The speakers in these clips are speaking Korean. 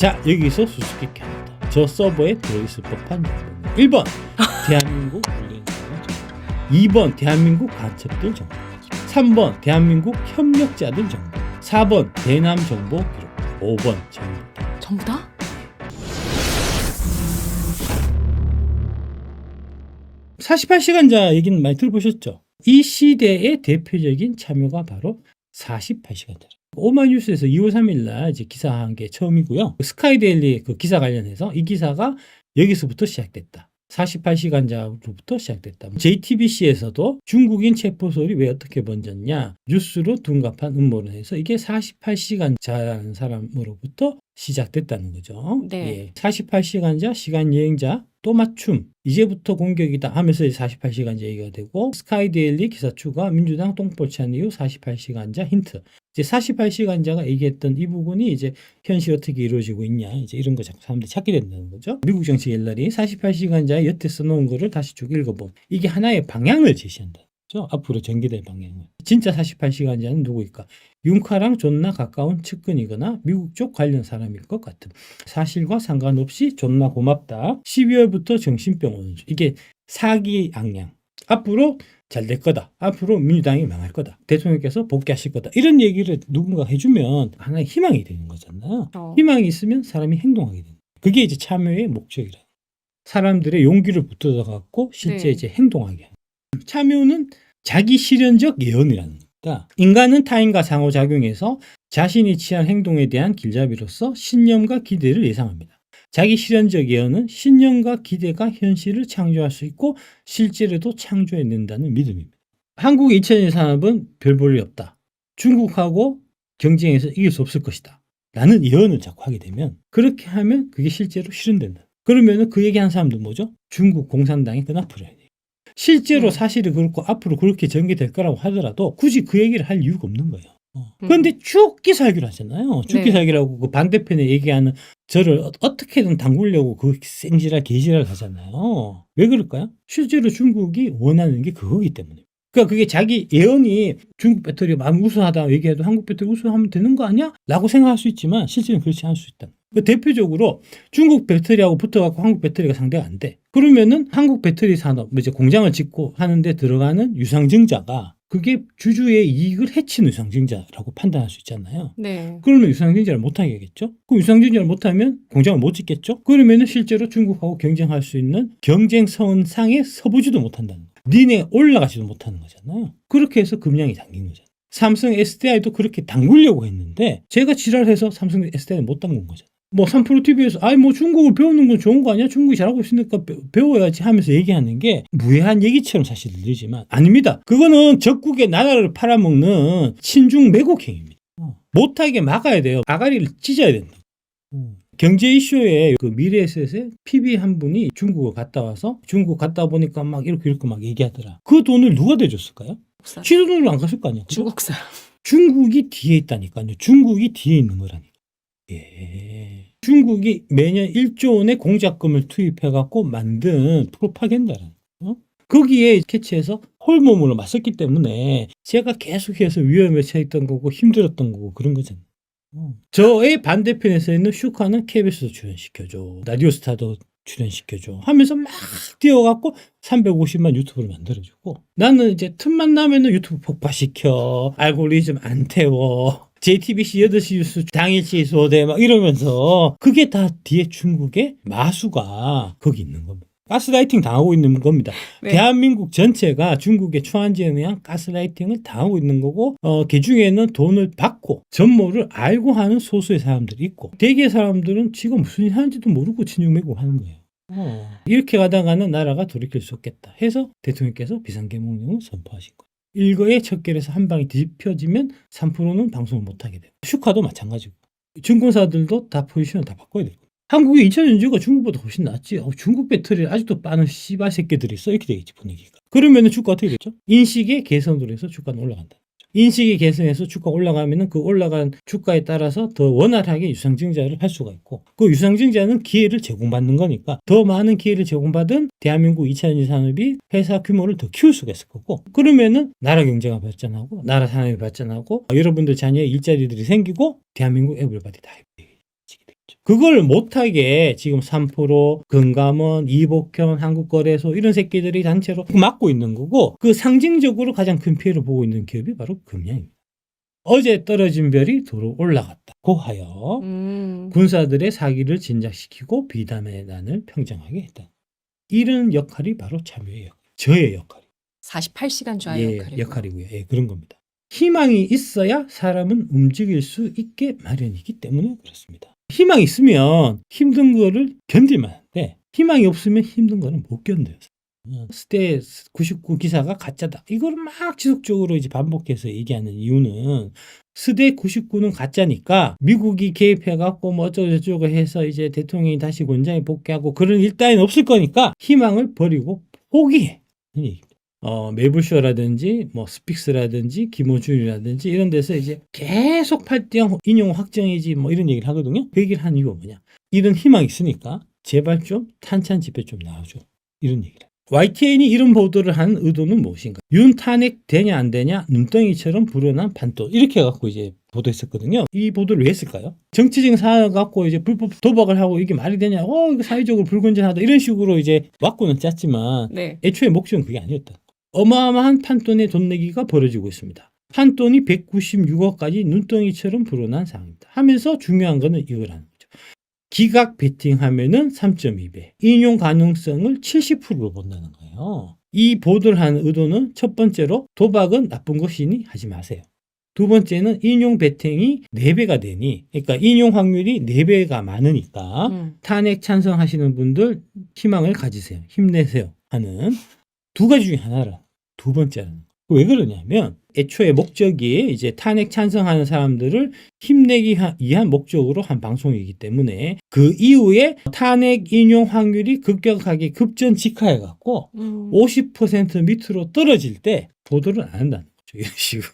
자, 여기서 수수께끼 합니다. 저 서버에 들어있을 법한 정보. 1번 대한민국 관련 정보, 2번 대한민국 간첩들 정보, 3번 대한민국 협력자들 정보, 4번 대남 정보 기록, 5번 정보. 전부 다? (48시간자) 얘기는 많이 들어보셨죠? 이 시대의 대표적인 참여가 바로 48시간자. 오마이뉴스에서 2월 3일 날 이제 기사한 게 처음이고요. 스카이데일리 그 기사 관련해서 이 기사가 여기서부터 시작됐다. 48시간자로부터 시작됐다. JTBC에서도 중국인 체포설이 왜 어떻게 번졌냐, 뉴스로 둔갑한 음모론 해서 이게 48시간자라는 사람으로부터 시작됐다는 거죠. 네. 예. 48시간자, 시간여행자, 또 맞춤, 이제부터 공격이다 하면서 48시간자 얘기가 되고, 스카이데일리 기사 추가, 민주당 똥볼 찬 이후 48시간자 힌트. 이제 48시간자가 얘기했던 이 부분이 이제 현실 어떻게 이루어지고 있냐, 이제 이런 거 자꾸 사람들이 찾게 된다는 거죠. 미국 정치 갤러리 48시간자의 여태 써놓은 거를 다시 쭉 읽어보면 이게 하나의 방향을 제시한다. 앞으로 전개될 방향을. 진짜 48시간자는 누구일까? 융카랑 존나 가까운 측근이거나 미국 쪽 관련 사람일 것 같음. 사실과 상관없이 존나 고맙다. 12월부터 정신병 오는 중. 이게 사기 악량. 앞으로 잘 될 거다. 앞으로 민주당이 망할 거다. 대통령께서 복귀하실 거다. 이런 얘기를 누군가 해주면 하나의 희망이 되는 거잖아요. 희망이 있으면 사람이 행동하게 되는 거예요. 그게 이제 참여의 목적이라. 사람들의 용기를 붙들어 갖고 실제 이제 행동하게 하는. 참여는 자기 실현적 예언이라는 겁니다. 인간은 타인과 상호작용해서 자신이 취한 행동에 대한 길잡이로서 신념과 기대를 예상합니다. 자기 실현적 예언은 신념과 기대가 현실을 창조할 수 있고 실제로도 창조해낸다는 믿음입니다. 한국의 2000년 산업은 별 볼 일 없다. 중국하고 경쟁해서 이길 수 없을 것이다. 라는 예언을 자꾸 하게 되면, 그렇게 하면 그게 실제로 실현된다. 그러면 그 얘기하는 사람도 뭐죠? 중국 공산당이 끈앞으로 해야 돼요. 실제로 사실이 그렇고 앞으로 그렇게 전개될 거라고 하더라도 굳이 그 얘기를 할 이유가 없는 거예요. 그런데 죽기 살기로 하잖아요. 죽기 살기라고 그 반대편에 얘기하는 저를 어떻게든 담그려고 그 생지랄 개지랄 하잖아요. 왜 그럴까요? 실제로 중국이 원하는 게 그거기 때문에. 그러니까 그게 자기 예언이 중국 배터리 마음 우수하다 얘기해도 한국 배터리 우수하면 되는 거 아니야? 라고 생각할 수 있지만 실제는 그렇지 않을 수 있다. 대표적으로 중국 배터리하고 붙어갖고 한국 배터리가 상대가 안 돼. 그러면은 한국 배터리 산업, 이제 공장을 짓고 하는데 들어가는 유상증자가 그게 주주의 이익을 해치는 유상증자라고 판단할 수 있잖아요. 네. 그러면 유상증자를 못하게 하겠죠? 그럼 유상증자를 못하면 공장을 못 짓겠죠? 그러면은 실제로 중국하고 경쟁할 수 있는 경쟁선상에 서보지도 못한다는 거예요. 니네 올라가지도 못하는 거잖아요. 그렇게 해서 금량이 잠긴 거잖아요. 삼성 SDI도 그렇게 담그려고 했는데 제가 지랄해서 삼성 SDI는 못 담근 거잖아요. 뭐 3프로TV에서 중국을 배우는 건 좋은 거 아니야? 중국이 잘하고 있으니까 배워야지 하면서 얘기하는 게 무해한 얘기처럼 사실 들리지만 아닙니다. 그거는 적국의 나라를 팔아먹는 친중 매국행위입니다. 못하게 막아야 돼요. 아가리를 찢어야 된다. 경제 이슈에 그 미래에셋의 PB 한 분이 중국을 갔다 와서 중국 갔다 보니까 막 이렇게 막 얘기하더라. 그 돈을 누가 대줬을까요? 지도 돈으로 안 갔을 거 아니야. 그죠? 중국 사람. 중국이 뒤에 있다니까요. 중국이 뒤에 있는 거라니까. 예. 중국이 매년 1조 원의 공작금을 투입해갖고 만든 프로파간다라는 거. 거기에 캐치해서 홀몸으로 맞섰기 때문에 제가 계속해서 위험에 처했던 거고 힘들었던 거고 그런 거잖아요. 저의 반대편에서 있는 슈카는 KBS도 출연시켜줘. 라디오스타도 출연시켜줘. 하면서 막 뛰어갖고 350만 유튜브를 만들어주고 나는 이제 틈만 나면은 유튜브 폭파시켜. 알고리즘 안 태워. JTBC 8시 뉴스 당일치 소대 막 이러면서 그게 다 뒤에 중국의 마수가 거기 있는 겁니다. 가스라이팅 당하고 있는 겁니다. 네. 대한민국 전체가 중국의 초안지에 의한 가스라이팅을 당하고 있는 거고 그중에는 돈을 받고 전모를 알고 하는 소수의 사람들이 있고 대개 사람들은 지금 무슨 일 하는지도 모르고 친중매국 하는 거예요. 이렇게 가다가는 나라가 돌이킬 수 없겠다 해서 대통령께서 비상계명령을 선포하신 거예요. 일거에 척결해서 한 방이 뒤집혀지면 3%는 방송을 못하게 돼요. 슈카도 마찬가지고 증권사들도 다 포지션을 다 바꿔야 돼요. 한국의 2000년주가 중국보다 훨씬 낫지. 중국 배터리를 아직도 빠는 씨발 새끼들이 있어. 이렇게 되겠지 분위기가. 그러면 주가 어떻게 되죠? 인식의 개선으로 해서 주가는 올라간다. 인식이 개선해서 주가 올라가면은 그 올라간 주가에 따라서 더 원활하게 유상증자를 할 수가 있고 그 유상증자는 기회를 제공받는 거니까 더 많은 기회를 제공받은 대한민국 2차전지 산업이 회사 규모를 더 키울 수가 있을 거고 그러면은 나라 경제가 발전하고 나라 산업이 발전하고 여러분들 자녀의 일자리들이 생기고 대한민국 에브리바디 다 해지게 되겠죠. 그걸 못하게 지금 3%, 금감원, 이복현, 한국거래소 이런 새끼들이 단체로 막고 있는 거고 그 상징적으로 가장 큰 피해를 보고 있는 기업이 바로 금양입니다. 어제 떨어진 별이 도로 올라갔다. 고하여 군사들의 사기를 진작시키고 비담의 난을 평정하게 했다. 이런 역할이 바로 참여의 역할, 저의 역할이에요. 48시간 좌의 역할이고요. 역할이고요. 예, 그런 겁니다. 희망이 있어야 사람은 움직일 수 있게 마련이기 때문에 그렇습니다. 희망이 있으면 힘든 거를 견딜만 한데 희망이 없으면 힘든 거는 못 견뎌요. 스테 99 기사가 가짜다. 이걸 막 지속적으로 이제 반복해서 얘기하는 이유는 스대 99는 가짜니까 미국이 개입해갖고 뭐 어쩌고저쩌고 해서 이제 대통령이 다시 권장에 복귀하고 그런 일단은 없을 거니까 희망을 버리고 포기해. 이 얘기입니다. 매불쇼라든지 뭐 스픽스라든지 김호준이라든지 이런 데서 이제 계속 8대0 인용 확정이지 뭐 이런 얘기를 하거든요. 그 얘기를 한 이유가 뭐냐? 이런 희망이 있으니까 제발 좀 탄탄 집회 좀 나와줘. 이런 얘기를. YTN이 이런 보도를 한 의도는 무엇인가? 윤 탄핵 되냐 안 되냐 눈덩이처럼 불어난 판도 이렇게 해갖고 이제 보도했었거든요. 이 보도를 왜 했을까요? 정치적인 사안을 갖고 이제 불법 도박을 하고 이게 말이 되냐? 이거 사회적으로 불건전하다 이런 식으로 이제 왁구는 짰지만 네. 애초에 목적은 그게 아니었다. 어마어마한 판돈의 돈 내기가 벌어지고 있습니다. 판돈이 196억까지 눈덩이처럼 불어난 상황입니다. 하면서 중요한 거는 이거라는 거죠. 기각 베팅하면은 3.2배, 인용 가능성을 70%로 본다는 거예요. 이 보도를 한 의도는 첫 번째로 도박은 나쁜 것이니 하지 마세요. 두 번째는 인용 베팅이 4배가 되니, 그러니까 인용 확률이 4배가 많으니까 탄핵 찬성하시는 분들 희망을 가지세요. 힘내세요. 하는 두 가지 중에 하나라. 두 번째는 왜 그러냐면 애초에 목적이 이제 탄핵 찬성하는 사람들을 힘내기 위한 목적으로 한 방송이기 때문에 그 이후에 탄핵 인용 확률이 급격하게 급전 직하해 갖고 50% 밑으로 떨어질 때 보도를 안 한다는 거죠. 이런 식으로.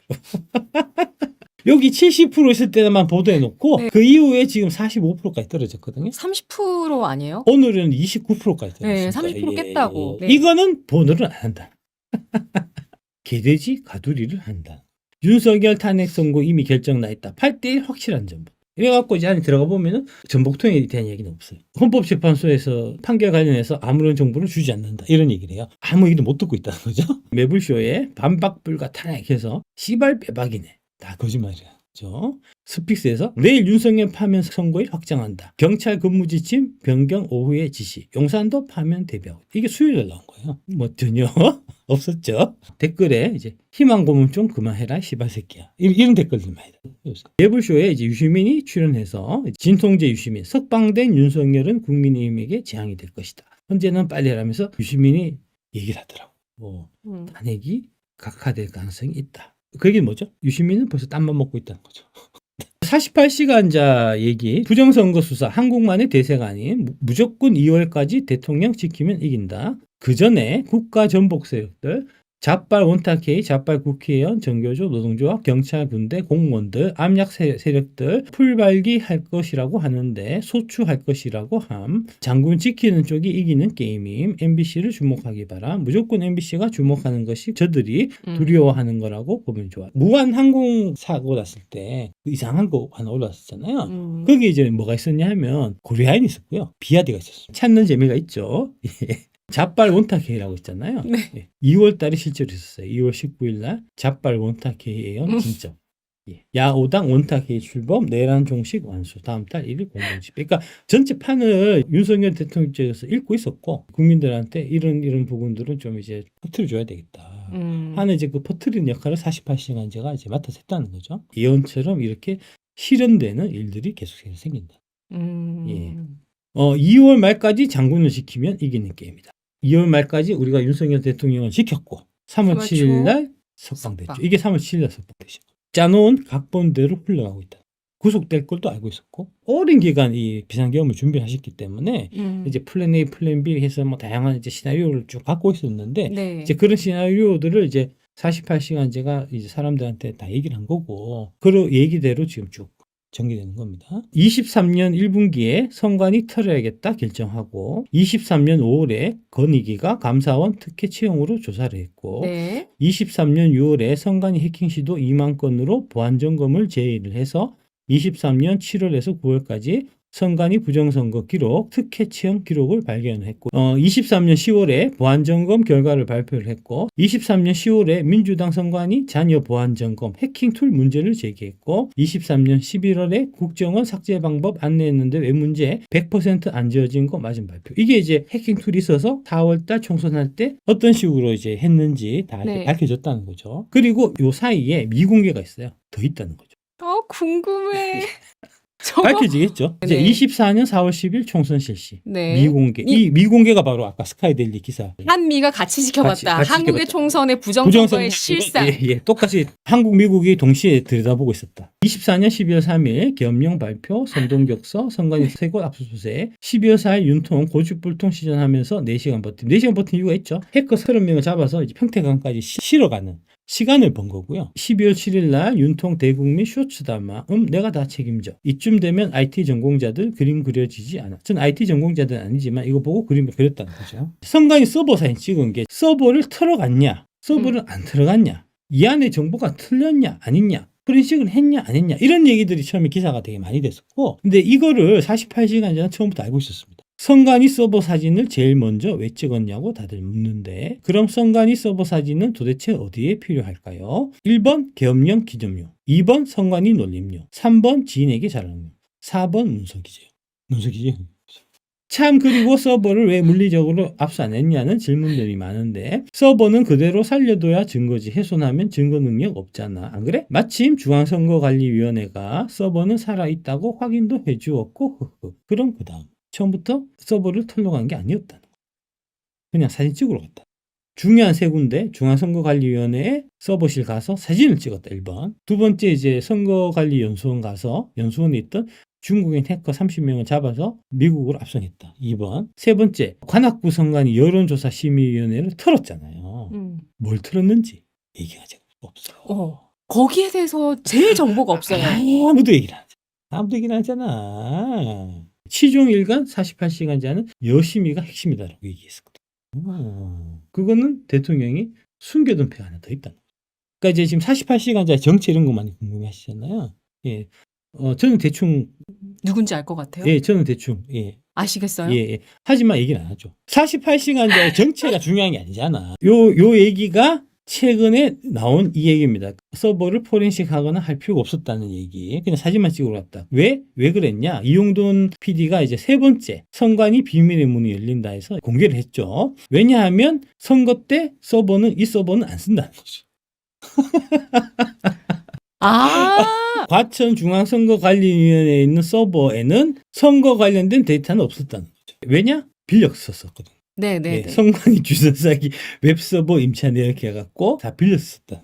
여기 70% 있을 때만 보도해 놓고 네. 그 이후에 지금 45%까지 떨어졌거든요. 30% 아니에요? 오늘은 29%까지 떨어졌어요. 네, 30% 깼다고. 네. 이거는 보도를 안 한다. 개돼지 가두리를 한다. 윤석열 탄핵 선고 이미 결정 나 있다. 8대1 확실한 정보. 이래갖고 이제 안에 들어가 보면은 전복통에 대한 얘기는 없어요. 헌법재판소에서 판결 관련해서 아무런 정보를 주지 않는다. 이런 얘기를 해요. 아무 얘기도 못 듣고 있다는 거죠. 매불쇼에 반박불가 탄핵해서 씨발 빼박이네. 다 거짓말이야. 그죠? 스픽스에서 내일 윤석열 파면 선고일 확정한다. 경찰 근무 지침 변경 오후에 지시. 용산도 파면 대비하고. 이게 수요일에 나온 거예요. 뭐 전혀 없었죠. 댓글에 이제 희망 고문 좀 그만해라 씨발 새끼야. 이런 댓글들 많이 나와요. 매불쇼에 이제 유시민이 출연해서 진통제 유시민 석방된 윤석열은 국민의힘에게 재앙이 될 것이다. 현재는 빨리 하라면서 유시민이 얘기를 하더라고. 뭐 탄핵이 각하될 가능성이 있다. 그 얘기는 뭐죠? 유시민은 벌써 땀만 먹고 있다는 거죠. 48시간자 얘기, 부정선거 수사, 한국만의 대세가 아닌 무조건 2월까지 대통령 지키면 이긴다. 그 전에 국가 전복 세력들, 잡발 원탁회의, 잡발 국회의원, 정교조, 노동조합, 경찰, 군대, 공무원들, 암약 세력들 풀발기할 것이라고 하는데 소추할 것이라고 함. 장군 지키는 쪽이 이기는 게임임. MBC를 주목하기 바람. 무조건 MBC가 주목하는 것이 저들이 두려워하는 거라고 보면 좋아. 무한 항공 사고 났을 때 이상한 거 하나 올라왔었잖아요. 거기에 이제 뭐가 있었냐 하면 고려아인이 있었고요. 비아디가 있었어요. 찾는 재미가 있죠. 잡발 원탁회의라고 있잖아요. 네. 2월 달에 실제로 있었어요. 2월 19일 날 잡발 원탁회의원 진정. 야오당 원탁회의 출범, 내란 종식 완수. 다음 달 1일 공공집. 그러니까 전체 판을 윤석열 대통령 쪽에서 읽고 있었고 국민들한테 이런 부분들은 좀 이제 퍼뜨려줘야 되겠다. 하는 이제 그 퍼뜨리는 역할을 48시간제가 이제 맡아서 했다는 거죠. 예언처럼 이렇게 실현되는 일들이 계속해서 생긴다. 2월 말까지 장군을 지키면 이기는 게임이다. 2월 말까지 우리가 윤석열 대통령을 지켰고 3월 7일 날 석방됐죠. 이게 3월 7일 날 석방되죠. 짜놓은 각본대로 흘러가고 있다. 구속될 걸도 알고 있었고 오랜 기간 이 비상계엄을 준비하셨기 때문에 이제 플랜 A, 플랜 B 해서 뭐 다양한 이제 시나리오를 쭉 갖고 있었는데 네. 이제 그런 시나리오들을 이제 48시간제가 이제 사람들한테 다 얘기를 한 거고 그 얘기대로 지금 쭉 전개되는 겁니다. 23년 1분기에 선관위 털어야겠다 결정하고 23년 5월에 건희기가 감사원 특혜 채용으로 조사를 했고 네. 23년 6월에 선관위 해킹 시도 2만 건으로 보안 점검을 제의를 해서 23년 7월에서 9월까지 선관위 부정선거 기록, 특혜 취형 기록을 발견했고 23년 10월에 보안점검 결과를 발표를 했고 23년 10월에 민주당 선관위 자녀 보안점검 해킹 툴 문제를 제기했고 23년 11월에 국정원 삭제 방법 안내했는데 왜 문제 100% 안 지워진 거 맞은 발표. 이게 이제 해킹 툴이 있어서 4월달 총선할 때 어떤 식으로 이제 했는지 다 이렇게 네. 밝혀졌다는 거죠. 그리고 요 사이에 미공개가 있어요. 더 있다는 거죠. 궁금해. 저거. 밝혀지겠죠. 이제 네. 24년 4월 10일 총선 실시. 네. 미공개. 이 미공개가 바로 아까 스카이데일리 기사. 한미가 같이 지켜봤다. 같이 한국의 지켜봤다. 총선의 부정선거의 실상. 예, 똑같이 한국, 미국이 동시에 들여다보고 있었다. 24년 12월 3일 계엄령 발표, 선동격서, 선관위 세곳 압수수색, 12월 4일 윤통 고집불통 시전하면서 4시간 버팀. 4시간 버틴 이유가 있죠. 해커 30명을 잡아서 이제 평택항까지 실어가는 시간을 번 거고요. 12월 7일 날 윤통 대국민 쇼츠 담아 내가 다 책임져. 이쯤 되면 IT 전공자들 그림 그려지지 않아. 전 IT 전공자들은 아니지만 이거 보고 그림을 그렸다는 거죠. 선관위 서버 사진 찍은 게 서버를 틀어갔냐 서버를 안 틀어갔냐 이 안에 정보가 틀렸냐 아니냐 프린식을 했냐 안 했냐 이런 얘기들이 처음에 기사가 되게 많이 됐었고 근데 이거를 48시간 전에 처음부터 알고 있었습니다. 선관위 서버 사진을 제일 먼저 왜 찍었냐고 다들 묻는데 그럼 선관위 서버 사진은 도대체 어디에 필요할까요? 1번 계엄령 기점용, 2번 선관위 놀림용, 3번 지인에게 자랑용, 4번 문서기재용. 문서기재용. 참 그리고 서버를 왜 물리적으로 압수 안 했냐는 질문들이 많은데 서버는 그대로 살려둬야 증거지 훼손하면 증거 능력 없잖아. 안 그래? 마침 중앙선거관리위원회가 서버는 살아있다고 확인도 해주었고 그럼 그 다음 처음부터 서버를 털러 간 게 아니었다는 거야. 그냥 사진 찍으러 갔다. 중요한 세 군데 중앙선거관리위원회에 서버실 가서 사진을 찍었다. 1번. 두 번째 이제 선거관리연수원 가서 연수원에 있던 중국인 해커 30명을 잡아서 미국으로 압송했다. 2번. 세 번째 관악구 선관위 여론조사심의위원회를 털었잖아요. 뭘 털었는지 얘기가 없어요. 거기에 대해서 제일 정보가 없어요. 아무도 얘기를 안 하잖아. 아무도 얘기를 안 하잖아. 시종일관 48시간제는 여심이가 핵심이다라고 얘기했었거든요. 그거는 대통령이 숨겨둔 패가 하나 더 있다는 거죠. 그러니까 이제 지금 48시간제 정치 이런 거 많이 궁금해하시잖아요. 예. 저는 대충 누군지 알 것 같아요. 예, 저는 대충 예. 아시겠어요? 예. 하지만 얘기는 안 하죠. 48시간제 정체가 중요한 게 아니잖아. 요 얘기가 최근에 나온 이 얘기입니다. 서버를 포렌식 하거나 할 필요가 없었다는 얘기. 그냥 사진만 찍으러 갔다. 왜 그랬냐? 이용돈 PD가 이제 세 번째 선관위 비밀의 문이 열린다 해서 공개를 했죠. 왜냐하면 선거 때 이 서버는 안 쓴다는 거죠. 과천중앙선거관리위원회에 있는 서버에는 선거 관련된 데이터는 없었다는 거죠. 왜냐? 빌렸었거든. 네. 선관위 주선사기 웹서버 임차 내역 해갖고 다 빌렸었다.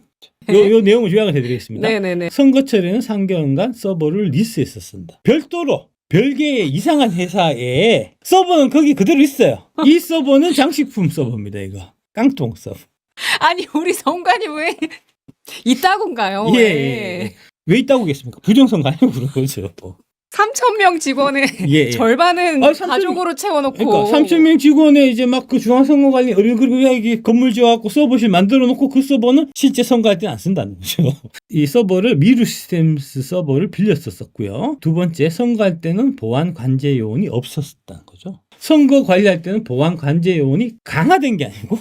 요 내용을 요약을 해드리겠습니다. 네네네. 선거철에는 3개월간 서버를 리스했었습니다. 별도로 별개의 이상한 회사에 서버는 거기 그대로 있어요. 이 서버는 장식품 서버입니다. 이거 깡통 서버. 아니 우리 선관위 왜 있다군가요? 예. 왜 있다고겠습니까? 부정선거 아니고 그런 거죠. 3,000명 직원의 절반은 가족으로 채워놓고. 그러니까 3,000명 직원의 이제 막 그 중앙선거관리 어리그리하게 건물 지어갖고 서버실 만들어놓고 그 서버는 실제 선거할 때는 안 쓴다는 거죠. 이 서버를 미루 시스템스 서버를 빌렸었고요. 두 번째 선거할 때는 보안 관제 요원이 없었다는 거죠. 선거 관리할 때는 보안 관제 요원이 강화된 게 아니고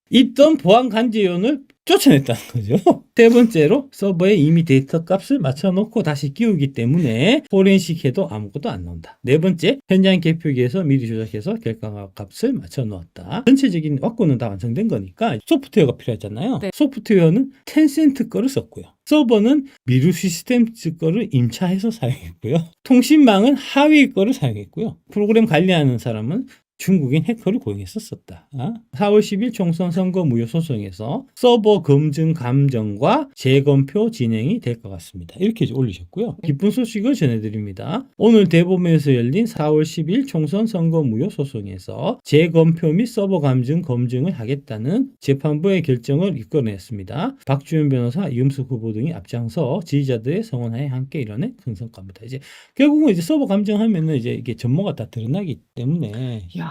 있던 보안 관제 요원을 쫓아냈다는 거죠. 세 번째로 서버에 이미 데이터 값을 맞춰놓고 다시 끼우기 때문에 포렌식해도 아무것도 안 나온다. 네 번째, 현장 개표기에서 미리 조작해서 결과 값을 맞춰놓았다. 전체적인 왁구는 다 완성된 거니까 소프트웨어가 필요하잖아요. 네. 소프트웨어는 텐센트 거를 썼고요. 서버는 미루 시스템즈 거를 임차해서 사용했고요. 통신망은 하위 거를 사용했고요. 프로그램 관리하는 사람은 중국인 해커를 고용했었다. 4월 10일 총선 선거 무효 소송에서 서버 검증 감정과 재검표 진행이 될 것 같습니다. 이렇게 올리셨고요. 기쁜 소식을 전해드립니다. 오늘 대법원에서 열린 4월 10일 총선 선거 무효 소송에서 재검표 및 서버 감증 검증을 하겠다는 재판부의 결정을 이끌어냈습니다. 박주현 변호사, 이금숙 후보 등이 앞장서 지지자들의 성원하에 함께 이뤄낸 큰 성과입니다. 이제 결국은 이제 서버 감정하면은 이제 이게 전모가 다 드러나기 때문에. 야,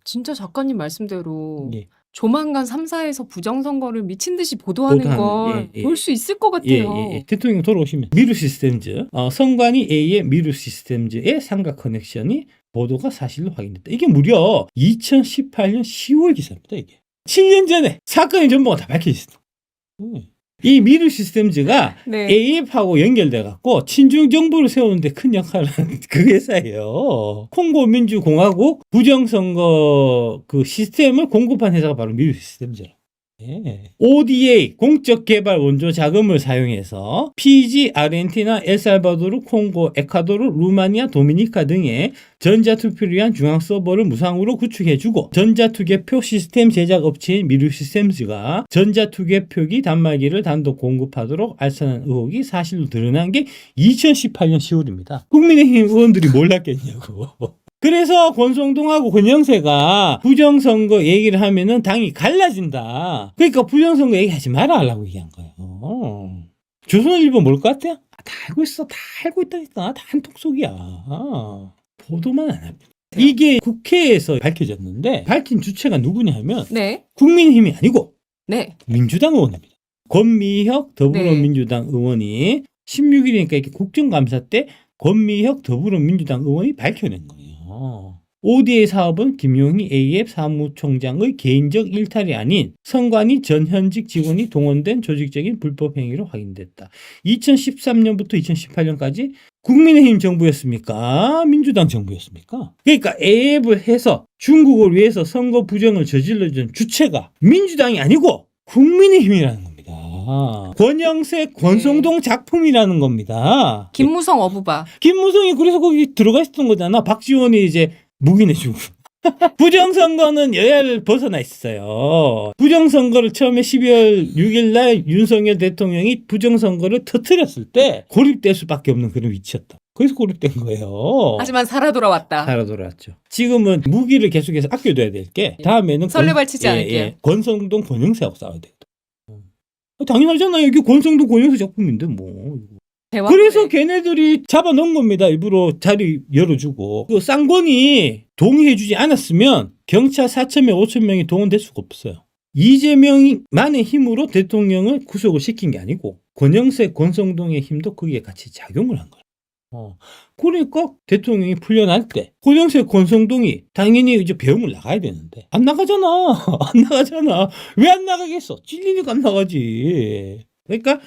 진짜 작가님 말씀대로 조만간 3사에서 부정선거를 미친 듯이 보도하는 걸 볼 수 있을 것 같아요. 대통령 돌아오시면 미루 시스템즈, 선관위 A의 미루 시스템즈의 삼각 커넥션이 보도가 사실로 확인됐다. 이게 무려 2018년 10월 기사입니다. 이게 7년 전에 사건의 전부가 다 밝혀졌어. 이 미루 시스템즈가 네. AF하고 연결돼 갖고 친중 정부를 세우는데 큰 역할을 하는 그 회사예요. 콩고 민주공화국 부정선거 그 시스템을 공급한 회사가 바로 미루 시스템즈예요. ODA 공적 개발 원조 자금을 사용해서 피지, 아르헨티나, 엘살바도르, 콩고, 에콰도르, 루마니아, 도미니카 등의 전자투표를 위한 중앙 서버를 무상으로 구축해주고 전자투개표 시스템 제작 업체인 미루 시스템즈가 전자투개표기 단말기를 단독 공급하도록 알선한 의혹이 사실로 드러난 게 2018년 10월입니다. 국민의힘 의원들이 몰랐겠냐고. 그래서 권성동하고 권영세가 부정선거 얘기를 하면은 당이 갈라진다. 그러니까 부정선거 얘기하지 마라 하려고 얘기한 거예요. 조선일보 뭘 것 같아요? 다 알고 있어. 다 알고 있다니까. 다 한통속이야. 보도만 안 합니다. 이게 국회에서 밝혀졌는데 밝힌 주체가 누구냐 하면 네. 국민의힘이 아니고 네. 민주당 의원입니다. 권미혁 더불어민주당 의원이 16일이니까 이렇게 국정감사 때 권미혁 더불어민주당 의원이 밝혀낸 거예요. ODA 사업은 김용희 AF 사무총장의 개인적 일탈이 아닌 선관위 전현직 직원이 동원된 조직적인 불법 행위로 확인됐다. 2013년부터 2018년까지 국민의힘 정부였습니까? 민주당 정부였습니까? 그러니까 AF를 해서 중국을 위해서 선거 부정을 저질러준 주체가 민주당이 아니고 국민의힘이라는 겁니다. 권영세, 권성동 작품이라는 겁니다. 김무성 어부바. 김무성이 그래서 거기 들어가 있었던 거잖아. 박지원이 이제 묵인해주고. 부정선거는 여야를 벗어나 있어요. 부정선거를 처음에 12월 6일 날 윤석열 대통령이 부정선거를 터뜨렸을 때 고립될 수밖에 없는 그런 위치였다. 그래서 고립된 거예요. 하지만 살아 돌아왔다. 살아 돌아왔죠. 지금은 무기를 계속해서 아껴둬야 될 게 다음에는 설레발 치지 않을게요. 권성동, 권영세하고 싸워야 돼. 당연하잖아요. 이게 권성동, 권영세 작품인데 뭐. 그래서 걔네들이 잡아놓은 겁니다. 일부러 자리 열어주고. 그 쌍권이 동의해주지 않았으면 경찰 4,000명, 5,000명이 동원될 수가 없어요. 이재명만의 힘으로 대통령을 구속을 시킨 게 아니고 권영세, 권성동의 힘도 거기에 같이 작용을 한 거예요. 그러니까 대통령이 풀려날 때 권영세, 권성동이 당연히 이제 배움을 나가야 되는데 안 나가잖아. 안 나가잖아. 왜 안 나가겠어? 찔리니까 안 나가지. 그러니까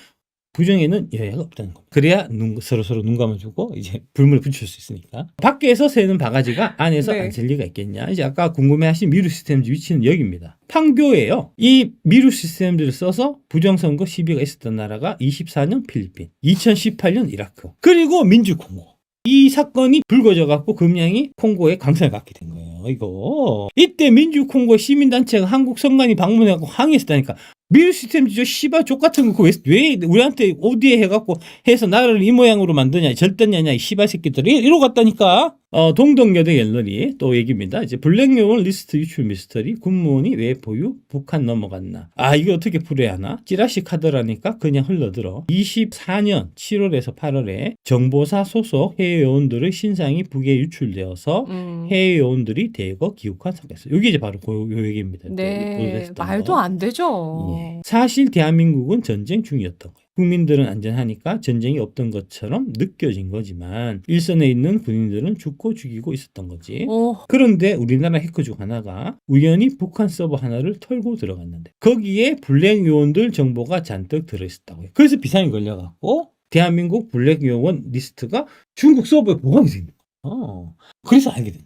부정에는 여야가 없다는 겁니다. 그래야 서로 눈 감아주고 이제 불문을 붙일 수 있으니까. 밖에서 새는 바가지가 안에서 안 셀 리가 있겠냐. 이제 아까 궁금해하신 미루 시스템즈 위치는 여기입니다. 판교예요. 이 미루 시스템즈를 써서 부정선거 시비가 있었던 나라가 24년 필리핀, 2018년 이라크, 그리고 민주콩고. 이 사건이 불거져 갖고 금량이 콩고에 강성을 갖게 된 거예요. 이거 이때 민주콩고 시민단체가 한국 선관위 방문해 갖고 항의했다니까. 미루 시스템 저 씨발 족 같은 거 왜 우리한테 ODA 해갖고 해서 나라를 이 모양으로 만드냐, 절대냐냐 이 씨발 새끼들이 이러고 갔다니까. 동덕여대 갤러리 또 얘기입니다. 이제 블랙요원 리스트 유출 미스터리, 군무원이 왜 보유, 북한 넘어갔나. 이거 어떻게 풀어야 하나. 찌라시 카드라니까 그냥 흘러들어. 24년 7월에서 8월에 정보사 소속 해외요원들의 신상이 북에 유출되어서 해외요원들이 대거 귀국한 상태였어요. 이게 이제 바로 요 얘기입니다. 네, 말도 안 되죠. 사실 대한민국은 전쟁 중이었던 거예요. 국민들은 안전하니까 전쟁이 없던 것처럼 느껴진 거지만 일선에 있는 군인들은 죽고 죽이고 있었던 거지. 그런데 우리나라 해커 중 하나가 우연히 북한 서버 하나를 털고 들어갔는데 거기에 블랙 요원들 정보가 잔뜩 들어있었다고요. 그래서 비상이 걸려갖고 대한민국 블랙 요원 리스트가 중국 서버에 보관이 된 거예요. 그래서 알게 된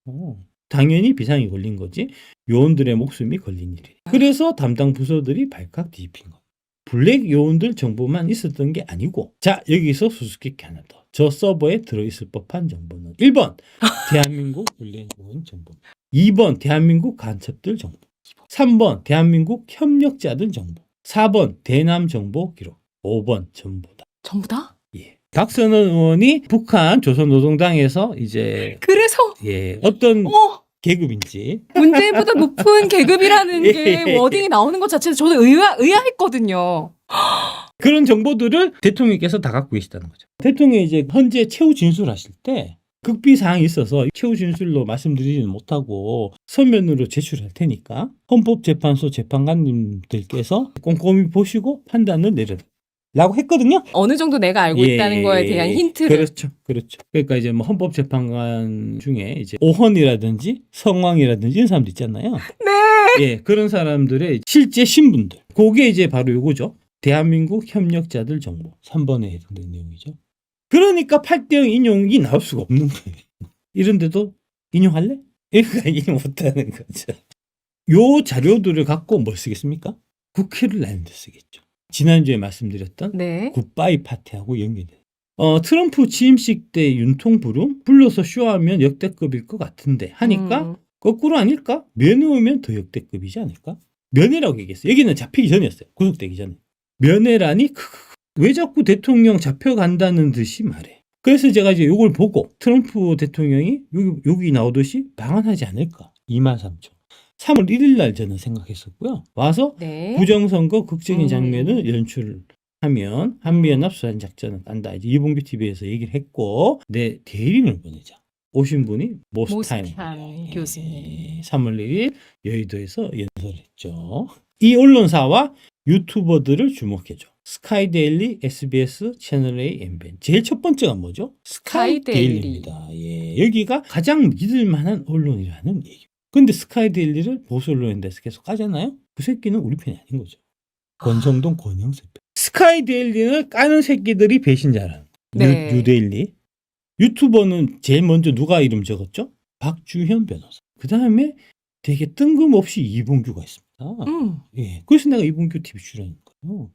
거예요. 당연히 비상이 걸린 거지 요원들의 목숨이 걸린 일이에요. 그래서 담당 부서들이 발칵 뒤집힌 거예요. 블랙 요원들 정보만 있었던 게 아니고, 자 여기서 수수께끼 하나 더. 저 서버에 들어있을 법한 정보는 1번 대한민국 블랙 요원 정보, 2번 대한민국 간첩들 정보, 3번 대한민국 협력자들 정보, 4번 대남 정보 기록, 5번 전부다. 전부다? 예. 박선원 의원이 북한 조선노동당에서 이제 그래서 어떤 계급인지 문재인보다 높은 계급이라는 게 워딩이 나오는 것 자체도 저도 의아했거든요. 그런 정보들을 대통령께서 다 갖고 계시다는 거죠. 대통령이 이제 헌재 최후 진술하실 때 극비 사항이 있어서 최후 진술로 말씀드리지는 못하고 서면으로 제출할 테니까 헌법재판소 재판관님들께서 꼼꼼히 보시고 판단을 내려라고 했거든요. 어느 정도 내가 알고 있다는 거에 대한 힌트를. 그렇죠, 그렇죠. 그러니까 이제 뭐 헌법재판관 중에 이제 오헌이라든지 성왕이라든지 이런 사람도 있잖아요. 네. 예, 그런 사람들의 실제 신분들. 그게 이제 바로 요거죠. 대한민국 협력자들 정보 3번에 해당되는 내용이죠. 그러니까 8대0 인용이 나올 수가 없는 거예요. 이런데도 인용할래? 그러니까 인용 못하는 거죠. 요 자료들을 갖고 뭘 쓰겠습니까? 국회를 나는 데 쓰겠죠. 지난주에 말씀드렸던 네. 굿바이 파티하고 연결돼요. 트럼프 취임식 때 윤통부름 불러서 쇼하면 역대급일 것 같은데 하니까 거꾸로 아닐까? 면회 오면 더 역대급이지 않을까? 면회라고 얘기했어요. 여기는 잡히기 전이었어요. 구속되기 전에. 면회라니 왜 자꾸 대통령 잡혀간다는 듯이 말해. 그래서 제가 이제 요걸 보고 트럼프 대통령이 여기 나오듯이 방한하지 않을까. 23,000. 3월 1일 날 저는 생각했었고요. 와서 네. 부정선거 극적인 장면을 연출하면 한미연합 수산 작전을 깐다. 이제 이봉규 TV에서 얘기를 했고 내 대리인을 보내자. 오신 분이 모스타인 교수님. 3월 1일 여의도에서 연설했죠. 이 언론사와 유튜버들을 주목해줘. 스카이데일리, SBS, 채널A, MBN. 제일 첫 번째가 뭐죠? 스카이데일리입니다. 예, 여기가 가장 믿을 만한 언론이라는 얘기. 근데 스카이데일리를 보수 언론인데서 계속 까잖아요? 그 새끼는 우리 편이 아닌 거죠. 권성동, 권영세 편. 스카이데일리는 까는 새끼들이 배신자라는. 네. 뉴데일리. 유튜버는 제일 먼저 누가 이름 적었죠? 박주현 변호사. 그 다음에 되게 뜬금없이 이봉규가 있습니다. 예, 그래서 내가 이봉규 TV 출연한 거예요.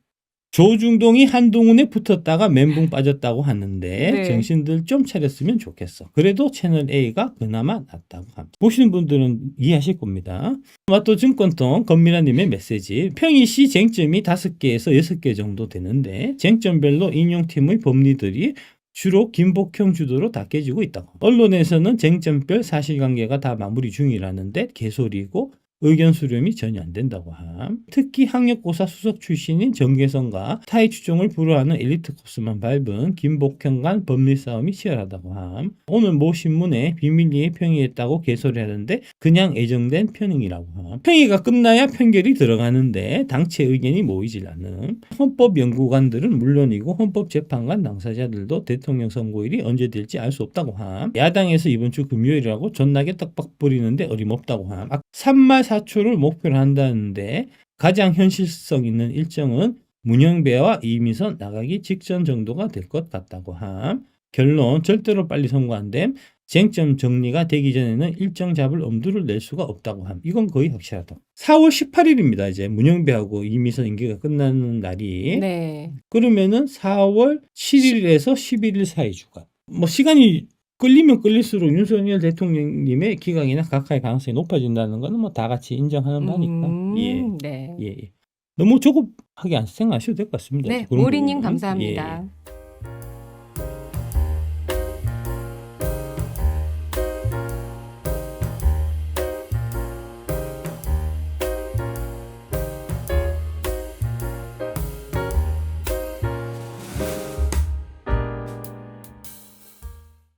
조중동이 한동훈에 붙었다가 멘붕 빠졌다고 하는데 네. 정신들 좀 차렸으면 좋겠어. 그래도 채널 A가 그나마 낫다고 합니다. 보시는 분들은 이해하실 겁니다. 마또 증권통 건미라님의 메시지. 평일시 쟁점이 5개에서 6개 정도 되는데 쟁점별로 인용팀의 법리들이 주로 김복형 주도로 다 깨지고 있다고. 언론에서는 쟁점별 사실관계가 다 마무리 중이라는데 개소리고 의견 수렴이 전혀 안 된다고 함. 특히 학력고사 수석 출신인 정계성과 타의 추종을 불허하는 엘리트 코스만 밟은 김복형 간 법리 싸움이 치열하다고 함. 오늘 모 신문에 비밀리에 평의했다고 개소리하는데 그냥 애정된 평의라고 함. 평의가 끝나야 판결이 들어가는데 당체 의견이 모이질 않음. 헌법연구관들은 물론이고 헌법재판관 당사자들도 대통령 선고일이 언제 될지 알 수 없다고 함. 야당에서 이번 주 금요일이라고 존나게 떡밥 뿌리는데 어림없다고 함. 3말 4초를 목표로 한다는데 가장 현실성 있는 일정은 문영배와 이미선 나가기 직전 정도가 될 것 같다고 함. 결론 절대로 빨리 선고 안 됨. 쟁점 정리가 되기 전에는 일정 잡을 엄두를 낼 수가 없다고 함. 이건 거의 확실하다. 4월 18일입니다. 이제 문영배하고 이미선 임기가 끝나는 날이. 네. 그러면은 4월 7일에서 11일 사이 주간. 뭐 시간이 끌리면 끌릴수록 윤석열 대통령님의 기각이나 각하의 가능성이 높아진다는 거는 뭐 다 같이 인정하는 바니까. 예. 네. 예. 너무 조급하게 안 생각하셔도 될 것 같습니다. 네. 그런 오리님 부분은. 감사합니다. 예.